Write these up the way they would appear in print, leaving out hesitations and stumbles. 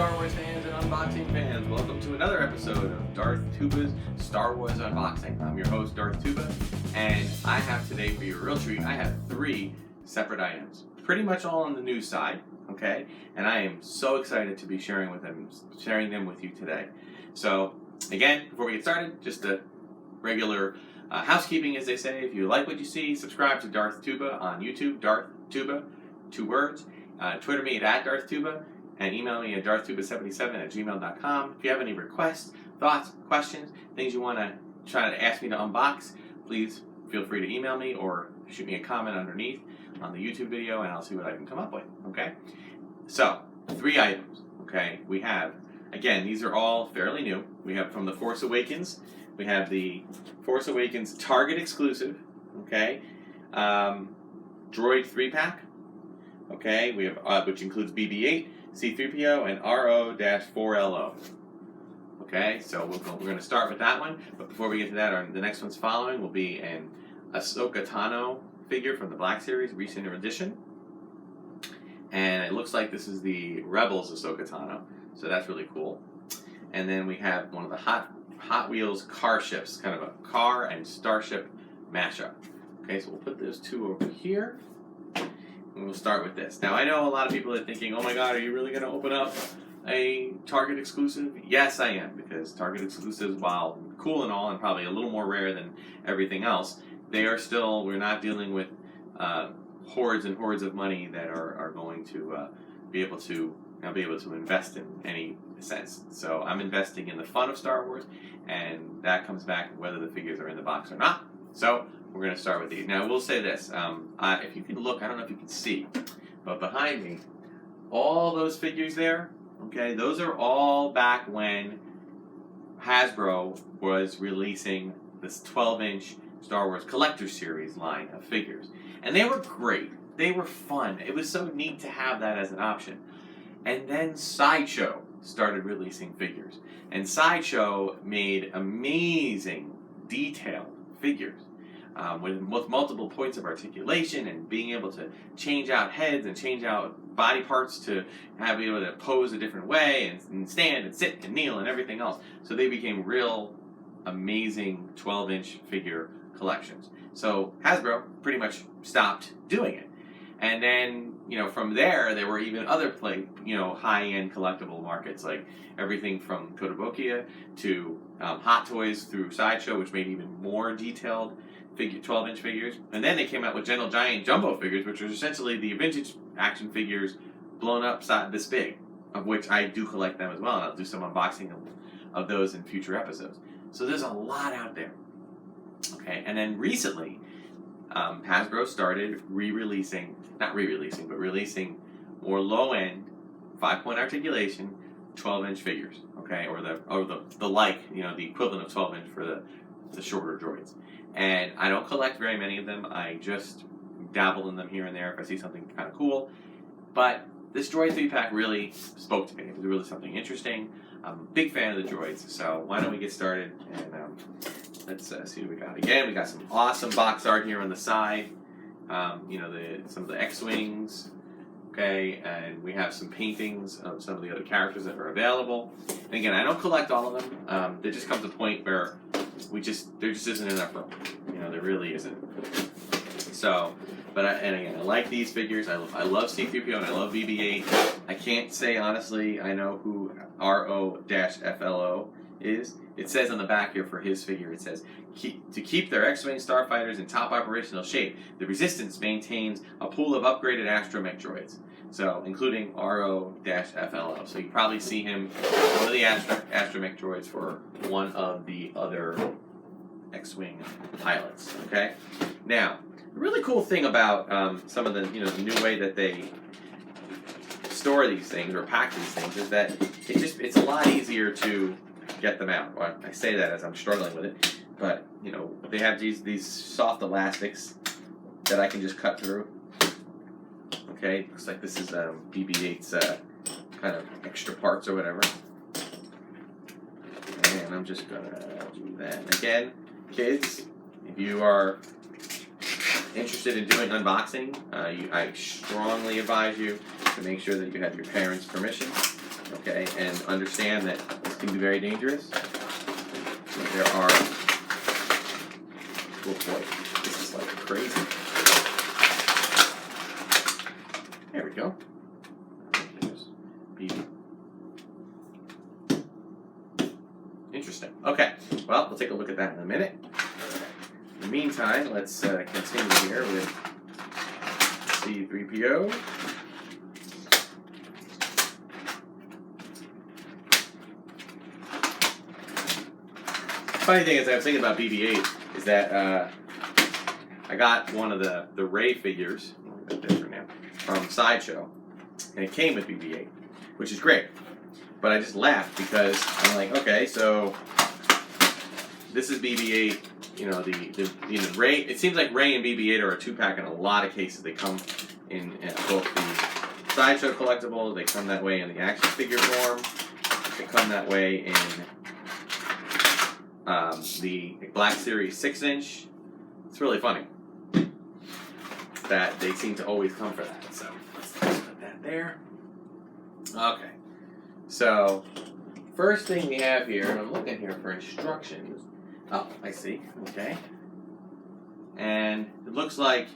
Star Wars fans and unboxing fans. Welcome to another episode of Darthtuba's Star Wars Unboxing. I'm your host, Darthtuba, and I have today for you a real treat. I have 3 separate items, pretty much all on the news side, okay? And I am so excited to be sharing them with you today. So, again, before we get started, just a regular housekeeping, as they say. If you like what you see, subscribe to Darthtuba on YouTube, Darthtuba, 2 words. Twitter me at Darthtuba, and email me at darthtuba77@gmail.com. If you have any requests, thoughts, questions, things you want to try to ask me to unbox, please feel free to email me or shoot me a comment underneath on the YouTube video, and I'll see what I can come up with, okay? So, 3 items, okay? We have, again, these are all fairly new. We have from The Force Awakens. We have the Force Awakens Target exclusive, okay? Droid 3-pack, okay? We have, which includes BB-8, C-3PO, and RO-4LO. Okay, so we're going to start with that one. But before we get to that, the next one's following will be an Ahsoka Tano figure from the Black Series, recent edition. And it looks like this is the Rebels Ahsoka Tano, so that's really cool. And then we have one of the Hot Wheels car ships, kind of a car and starship mashup. Okay, so we'll put those 2 over here. And we'll start with this. Now, I know a lot of people are thinking, oh my god, are you really going to open up a Target exclusive? Yes, I am, because Target exclusives, while cool and all, and probably a little more rare than everything else, they are still, we're not dealing with hordes and hordes of money that are going to be able to invest in any sense. So I'm investing in the fun of Star Wars, and that comes back whether the figures are in the box or not. So we're going to start with these. Now, we'll say this. If you can look, I don't know if you can see, but behind me, all those figures there, okay, those are all back when Hasbro was releasing this 12-inch Star Wars Collector's Series line of figures. And they were great. They were fun. It was so neat to have that as an option. And then Sideshow started releasing figures. And Sideshow made amazing, detailed figures. With multiple points of articulation and being able to change out heads and change out body parts to be able to pose a different way and stand and sit and kneel and everything else. So they became real amazing 12-inch figure collections. So Hasbro pretty much stopped doing it. And then, from there were even other high-end collectible markets, like everything from Kotobukiya to Hot Toys through Sideshow, which made even more detailed 12-inch figures. And then they came out with Gentle Giant Jumbo figures, which are essentially the vintage action figures blown up this big, of which I do collect them as well, and I'll do some unboxing of those in future episodes. So there's a lot out there. Okay, and then recently, Hasbro started releasing more low-end, 5-point articulation, 12-inch figures. Okay, or the equivalent of 12-inch for the shorter droids. And I don't collect very many of them. I just dabble in them here and there if I see something kind of cool. But this Droid 3-pack really spoke to me. It was really something interesting. I'm a big fan of the droids, so why don't we get started and let's see what we got. Again, we got some awesome box art here on the side. Some of the X-Wings. Okay, and we have some paintings of some of the other characters that are available. And again, I don't collect all of them. There just comes a point where there just isn't enough room. There really isn't. So, I like these figures. I love C-3PO and I love BB-8. I can't say honestly I know who RO-FLO is. It says on the back here for his figure, it says, to keep their X-Wing starfighters in top operational shape, the Resistance maintains a pool of upgraded astromech droids. So, including RO-FLO. So you probably see him, one of the astromech droids for one of the other X-Wing pilots. Okay? Now, the really cool thing about some of the new way that they store these things or pack these things is that it's a lot easier to get them out. Well, I say that as I'm struggling with it, but they have these soft elastics that I can just cut through. Okay, looks like this is BB-8's kind of extra parts or whatever. And I'm just gonna do that. And again, kids, if you are interested in doing unboxing, I strongly advise you to make sure that you have your parents' permission. okay, and understand that this can be very dangerous. There are, oh boy, this is like crazy. There we go. Interesting. Okay, well, we'll take a look at that in a minute. In the meantime, let's continue here with C-3PO. Funny thing is, I was thinking about BB-8 is that I got one of the Ray figures, a bit different now, from Sideshow, and it came with BB-8, which is great. But I just laughed because I'm like, okay, so this is BB-8. You know, the Ray. It seems like Ray and BB-8 are a 2-pack in a lot of cases. They come in both the Sideshow collectibles. They come that way in the action figure form. They come that way in the Black Series 6-inch. It's really funny that they seem to always come for that. So let's put that there. Okay. So first thing we have here, and I'm looking here for instructions. Oh, I see. Okay. And it looks like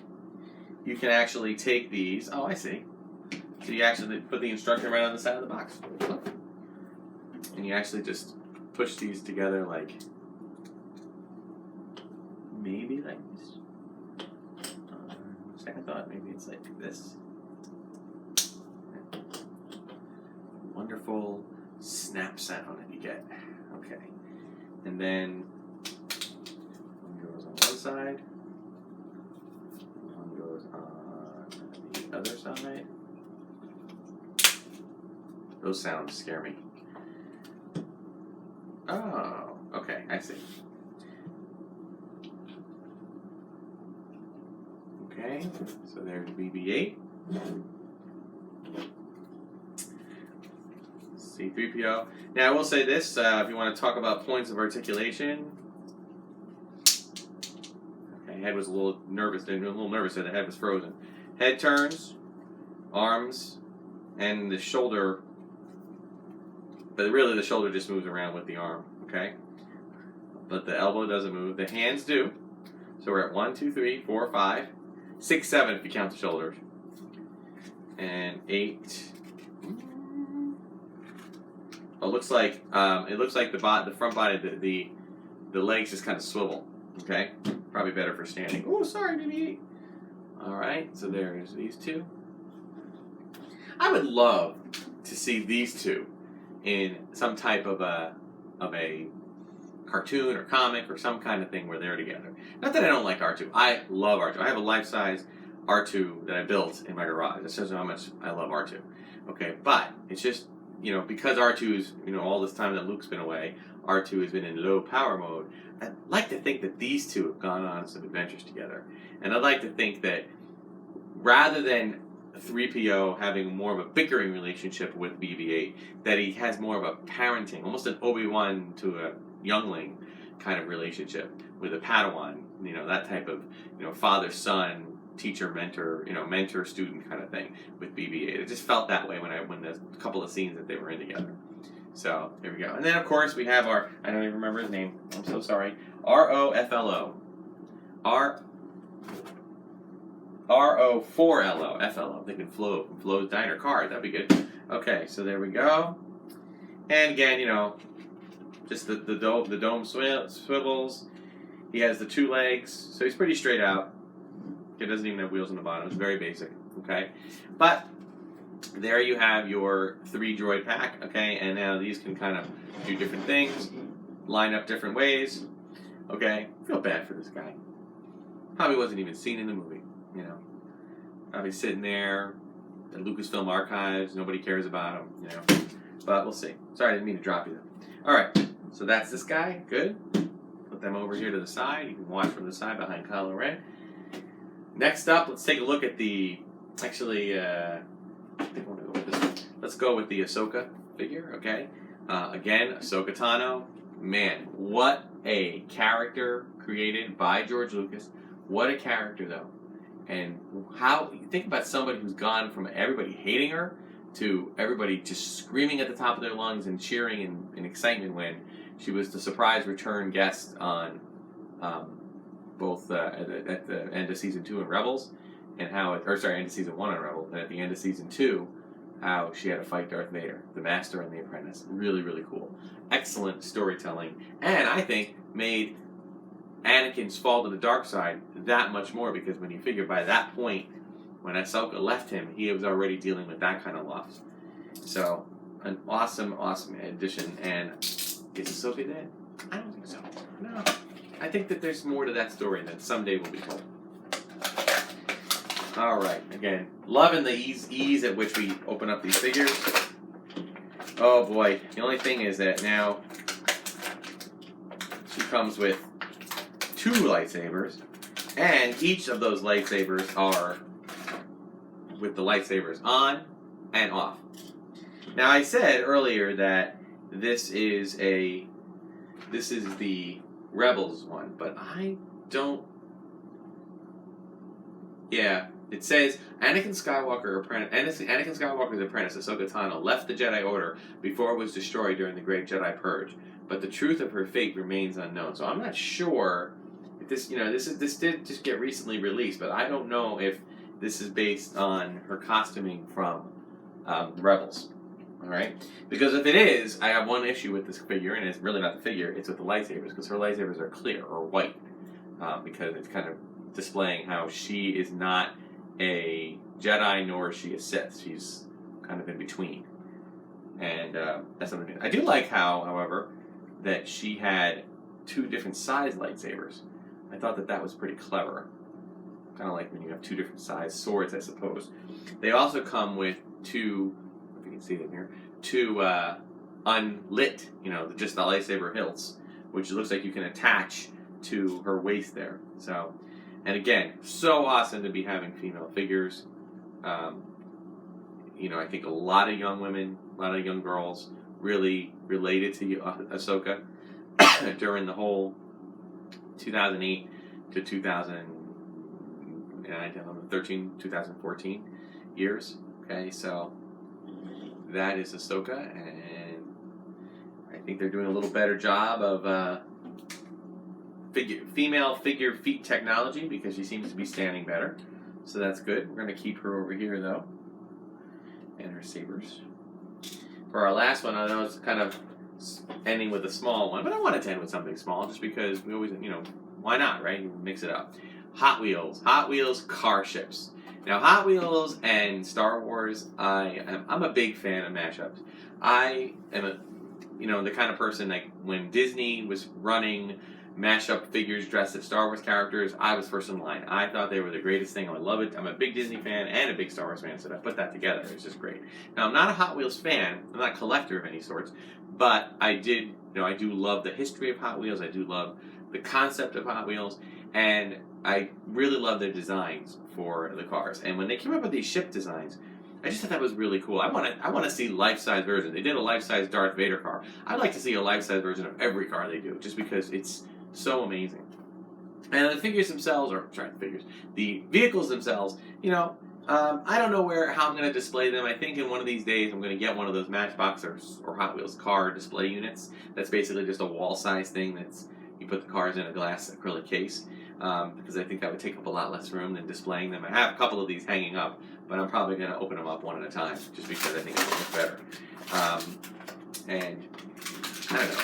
you can actually take these. Oh, I see. So you actually put the instruction right on the side of the box. And you actually just push these together like maybe like this. Second thought, maybe it's like this. Wonderful snap sound that you get. Okay. And then one goes on one side, one goes on the other side. Those sounds scare me. Oh, okay, I see. Okay, so there's BB-8. C-3PO. Now, I will say this, if you want to talk about points of articulation. Okay, head was a little nervous there, the head was frozen. Head turns, arms, and the shoulder, but really the shoulder just moves around with the arm, okay? But the elbow doesn't move. The hands do. So we're at 1, 2, 3, 4, 5, 6, 7 if you count the shoulders. And 8. Oh, it looks like the front body, the legs just kind of swivel. Okay, probably better for standing. Oh, sorry, BB-8. All right, so there's these two. I would love to see these two in some type of a cartoon or comic or some kind of thing where they're together. Not that I don't like R2. I love R2. I have a life-size R2 that I built in my garage. That shows you how much I love R2. Okay, but it's just, you know, because R2's, you know, all this time that Luke's been away, R2 has been in low power mode. I'd like to think that these two have gone on some adventures together. And I'd like to think that rather than 3PO having more of a bickering relationship with BB-8, that he has more of a parenting, almost an Obi-Wan to a youngling kind of relationship with a Padawan, you know, that type of, you know, father-son, teacher-mentor, you know, mentor-student kind of thing with BB-8. It just felt that way when the couple of scenes that they were in together. So, there we go. And then, of course, we have our, I don't even remember his name, I'm so sorry, R-O-F-L-O. R-O-4-L-O, F-L-O. They can flow from Flo's Diner Car. That'd be good. Okay, so there we go. And again, you know, just the dome swivels. He has the two legs, so he's pretty straight out. He doesn't even have wheels on the bottom. It's very basic, okay? But there you have your 3 droid pack, okay? And now these can kind of do different things, line up different ways, okay? I feel bad for this guy. Probably wasn't even seen in the movie, you know? Probably sitting there at Lucasfilm Archives. Nobody cares about him, you know? But we'll see. Sorry, I didn't mean to drop you there. All right, so that's this guy. Good. Put them over here to the side. You can watch from the side behind Kylo Ren. Next up, let's take a look at the, actually, I think I want to go with this one. Let's go with the Ahsoka figure, okay? Again, Ahsoka Tano. Man, what a character created by George Lucas. What a character, though. And how, think about somebody who's gone from everybody hating her to everybody just screaming at the top of their lungs and cheering in excitement when she was the surprise return guest on both at the end of season 2 in Rebels, and end of season 1 in Rebels, and at the end of season 2, how she had to fight Darth Vader, the Master and the Apprentice. Really, really cool. Excellent storytelling, and I think made Anakin's fall to the dark side that much more, because when you figure by that point, when Ahsoka left him, he was already dealing with that kind of loss. So, an awesome, awesome addition. And is Ahsoka dead? I don't think so. No. I think that there's more to that story that someday will be told. Alright, again, loving the ease at which we open up these figures. Oh boy, the only thing is that now she comes with 2 lightsabers, and each of those lightsabers are with the lightsabers on and off. Now I said earlier that this is the Rebels one, but I don't. Yeah, it says Anakin Skywalker's apprentice Ahsoka Tano left the Jedi Order before it was destroyed during the Great Jedi Purge, but the truth of her fate remains unknown. So I'm not sure if this did just get recently released, but I don't know if this is based on her costuming from Rebels. Alright? Because if it is, I have one issue with this figure, and it's really not the figure, it's with the lightsabers, because her lightsabers are clear, or white, because it's kind of displaying how she is not a Jedi, nor is she a Sith. She's kind of in between. And that's something. I do like how, however, that she had 2 different size lightsabers. I thought that was pretty clever. Kind of like when you have 2 different size swords, I suppose. They also come with 2, if you can see them here, 2 unlit, just the lightsaber hilts, which looks like you can attach to her waist there. So, and again, so awesome to be having female figures. I think a lot of young women, a lot of young girls really related to Ahsoka during the whole 2008 to 2014 years. Okay, so that is Ahsoka, and I think they're doing a little better job of female figure feet technology, because she seems to be standing better. So that's good. We're going to keep her over here, though. And her sabers. For our last one, I know it's kind of ending with a small one, but I wanted to end with something small, just because we always, why not, right? Mix it up. Hot Wheels car ships. Now, Hot Wheels and Star Wars, I'm a big fan of mashups. I am the kind of person, like, when Disney was running mashup figures dressed as Star Wars characters, I was first in line. I thought they were the greatest thing. I love it. I'm a big Disney fan and a big Star Wars fan, so to put that together, it's just great. Now, I'm not a Hot Wheels fan. I'm not a collector of any sorts, but I do love the history of Hot Wheels. I do love the concept of Hot Wheels, and I really love their designs for the cars. And when they came up with these ship designs, I just thought that was really cool. I want to see life-size versions. They did a life-size Darth Vader car. I'd like to see a life-size version of every car they do, just because it's so amazing. And the figures themselves, the vehicles themselves, I don't know how I'm going to display them. I think in one of these days I'm going to get one of those Matchbox or Hot Wheels car display units. That's basically just a wall-size thing that's, you put the cars in a glass acrylic case, because I think that would take up a lot less room than displaying them. I have a couple of these hanging up, but I'm probably going to open them up one at a time, just because I think it will look better. And I don't know,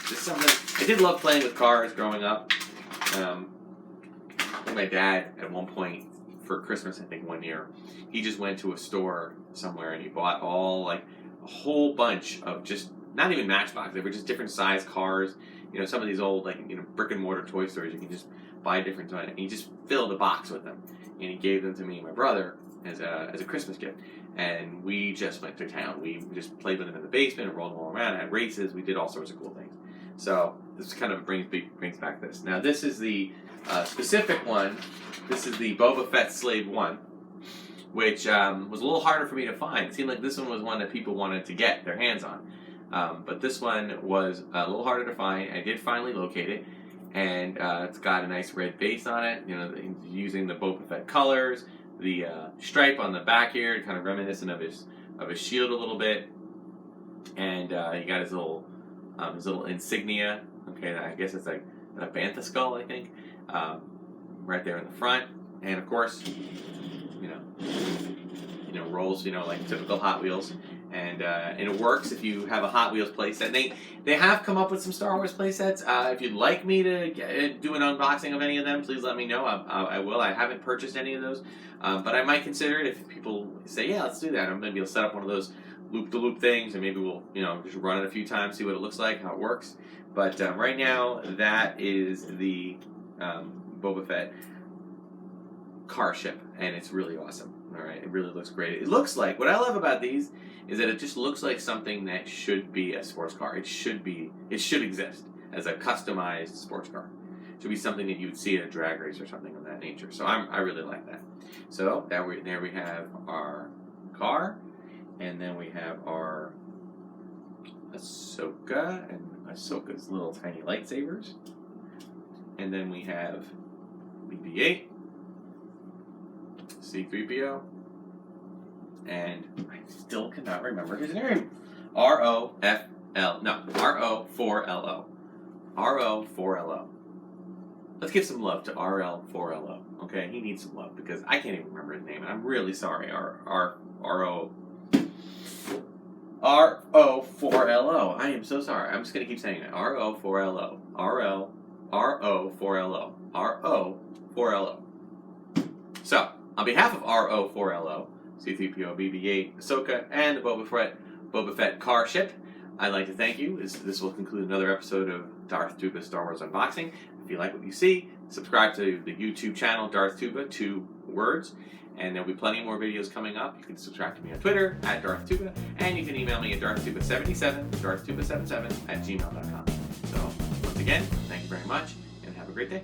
just something. I did love playing with cars growing up. I think my dad, at one point, for Christmas, I think one year, he just went to a store somewhere and he bought a whole bunch of just, not even Matchbox, they were just different size cars. Some of these old, brick and mortar toy stores, you can just buy different toys. And he just filled a box with them. And he gave them to me and my brother as a Christmas gift. And we just went to town. We just played with them in the basement and rolled them all around, had races, we did all sorts of cool things. So this kind of brings back this. Now this is the specific one. This is the Boba Fett Slave 1, which was a little harder for me to find. It seemed like this one was one that people wanted to get their hands on. But this one was a little harder to find. I did finally locate it, and it's got a nice red base on it, using the Boba Fett colors, the stripe on the back here, kind of reminiscent of his of his shield a little bit, and he got his little insignia. Okay, I guess it's like a bantha skull, I think, right there in the front, and of course, rolls, like typical Hot Wheels, and it works if you have a Hot Wheels playset. They have come up with some Star Wars playsets. If you'd like me to do an unboxing of any of them, please let me know. I will. I haven't purchased any of those, but I might consider it if people say, yeah, let's do that. I'm maybe I'll set up one of those loop-to-loop things, and maybe we'll just run it a few times, see what it looks like, how it works. But right now, that is the Boba Fett car ship, and it's really awesome. All right, it really looks great. It looks like, what I love about these is that it just looks like something that should be a sports car. It should exist as a customized sports car. It should be something that you would see at a drag race or something of that nature. So I really like that. So there we have our car, and then we have our Ahsoka and Ahsoka's little tiny lightsabers, and then we have BB-8, C-3PO, and I still cannot remember his name. R-O-4-L-O. R-O-4-L-O. Let's give some love to RL4LO. Okay, he needs some love because I can't even remember his name, and I'm really sorry. R-O-4-L-O. I am so sorry. I'm just gonna keep saying it. R-O-4-L-O. R-O-4-L-O. R-O-4-L-O. So, on behalf of RO4LO, C-3PO, BB-8, Ahsoka, and the Boba Fett car ship, I'd like to thank you. This will conclude another episode of Darthtuba Star Wars Unboxing. If you like what you see, subscribe to the YouTube channel Darthtuba, 2 words, and there'll be plenty more videos coming up. You can subscribe to me on Twitter at Darthtuba, and you can email me at Darthtuba77, Darthtuba77 @gmail.com. So, once again, thank you very much, and have a great day.